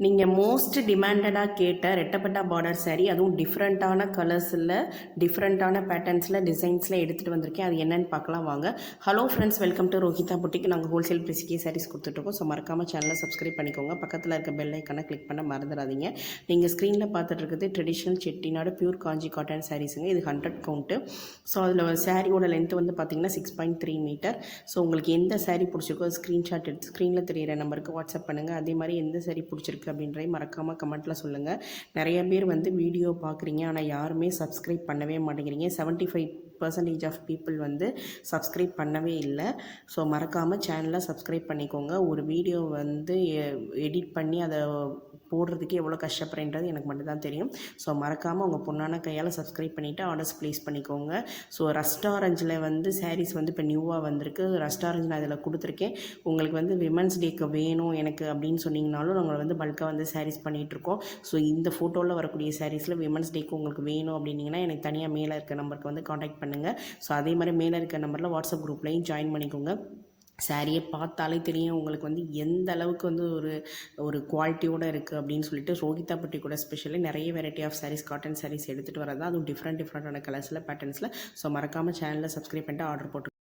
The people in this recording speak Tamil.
நீங்கள் மோஸ்ட் டிமாண்டடாக கேட்ட ரெட்டப்பட்டா பார்டர் saree, அதுவும் டிஃப்ரெண்ட்டான கலர்ஸில் டிஃப்ரெண்ட்டான பேட்டர்ன்ஸில் டிசைன்ஸில் எடுத்துகிட்டு வந்திருக்கேன். அது என்னென்னு பார்க்கலாம் வாங்க. Hello friends, welcome to Rohitha boutique. நாங்கள் ஹோல்சேல் ப்ரைஸ்க்கே சாரீஸ் கொடுத்துட்ருக்கோம். ஸோ மறக்காமல் சேனலை சப்ஸ்கிரைப் பண்ணிக்கோங்க. பக்கத்தில் இருக்க பெல் ஐக்கானை கிளிக் பண்ண மறந்துடாதீங்க. நீங்கள் ஸ்க்ரீனில் பார்த்துட்டு இருக்கிறது ட்ரெடிஷ்னல் செட்டிநாடு பியூர் காஞ்சி காட்டன் சாரீஸுங்க. இது 100 கவுண்ட்டு. ஸோ அதில் சாரியோட லென்த்து வந்து பார்த்தீங்கன்னா 6.3 மீட்டர். ஸோ உங்களுக்கு எந்த சாரீ பிடிச்சிருக்கோ ஸ்க்ரீன்ஷாட் எடுத்து ஸ்க்ரீனில் தெரியிற நம்பருக்கு வாட்ஸ்அப் பண்ணுங்கள். அதே மாதிரி எந்த சாரீ பிடிச்சிருக்கு அப்படின்றதை மறக்காமல் கமெண்ட்டில் சொல்லுங்கள். நிறைய பேர் வந்து வீடியோ பார்க்குறீங்க, ஆனால் யாருமே சப்ஸ்கிரைப் பண்ணவே மாட்டேங்கிறீங்க. 75% ஆஃப் பீப்புள் வந்து சப்ஸ்கிரைப் பண்ணவே இல்லை. ஸோ மறக்காமல் சேனலை சப்ஸ்கிரைப் பண்ணிக்கோங்க. ஒரு வீடியோ வந்து எடிட் பண்ணி அதை போடுறதுக்கு எவ்வளோ கஷ்டப்படுறேன்றது எனக்கு மட்டும்தான் தெரியும். ஸோ மறக்காமல் உங்கள் பொண்ணான கையால் சப்ஸ்கிரைப் பண்ணிவிட்டு ஆர்டர்ஸ் ப்ளேஸ் பண்ணிக்கோங்க. ஸோ ரஸ்ட் ஆரஞ்சில் வந்து சாரீஸ் வந்து இப்போ நியூவாக வந்திருக்கு. ரஸ்ட் ஆரஞ்சு நான் இதில் கொடுத்துருக்கேன். உங்களுக்கு வந்து விமன்ஸ் டேக்கு வேணும் எனக்கு அப்படின்னு சொன்னீங்கனாலும் நாங்கள் வந்து பல்காக வந்து சாரீஸ் பண்ணிகிட்ருக்கோம். ஸோ இந்த ஃபோட்டோவில் வரக்கூடிய சாரீஸில் விமன்ஸ் டேக்கு உங்களுக்கு வேணும் அப்படின்னீங்கன்னா எனக்கு தனியாக மேலே இருக்க நம்பருக்கு வந்து காண்டாக்ட் பண்ணுங்கள். ஸோ அதே மாதிரி மேலே இருக்க நம்பரில் வாட்ஸ்அப் குரூப்லையும் ஜாயின் பண்ணிக்கோங்க. சாரியை பார்த்தாலே தெரியும் உங்களுக்கு வந்து எந்த அளவுக்கு வந்து ஒரு குவாலிட்டியோடு இருக்குது அப்படின்னு சொல்லிட்டு. ரோஹிதா பட்டி கூட ஸ்பெஷலி நிறைய variety of saris, cotton saris எடுத்துகிட்டு வரது, அதுவும் டிஃப்ரெண்ட்டான கலர்ஸில் பேட்டர்ன்ஸில். ஸோ மறக்காமல் சேனலில் சப்ஸ்கிரைப் பண்ணிட்டு ஆர்டர் போட்டு